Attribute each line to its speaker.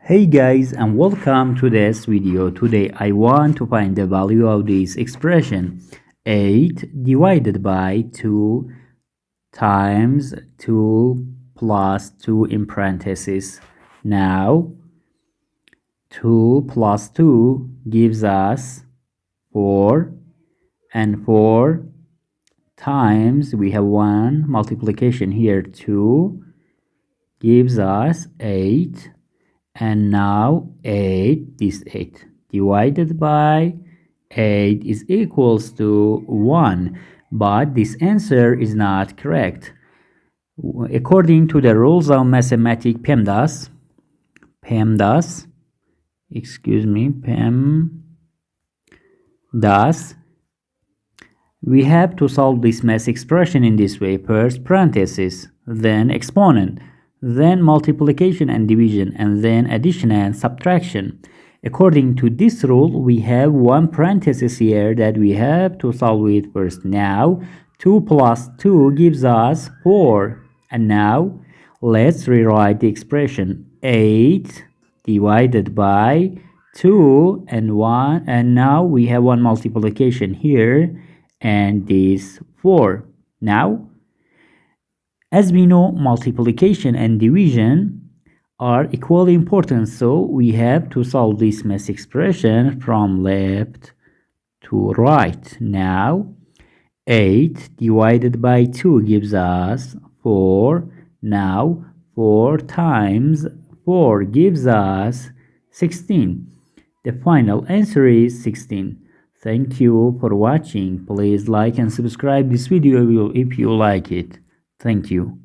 Speaker 1: Hey guys, and welcome to this video. Today I want to find the value of this expression 8 divided by 2 times 2 plus 2 in parentheses. Now 2 plus 2 gives us 4, and 4 times we have one multiplication here, 2 gives us 8. And now 8, this 8 divided by 8 is equals to 1. But this answer is not correct. According to the rules of mathematics PEMDAS, we have to solve this math expression in this way. First parenthesis, then exponent, then multiplication and division, and then addition and subtraction. According to this rule, we have one parenthesis here that we have to solve with first. Now 2 plus 2 gives us 4. And now let's rewrite the expression 8 divided by 2 and 1, and now we have one multiplication here and this 4. Now as we know, multiplication and division are equally important, so we have to solve this math expression from left to right. Now 8 divided by 2 gives us 4. Now 4 times 4 gives us 16. The final answer is 16. Thank you for watching. Please like and subscribe this video if you like it. Thank you.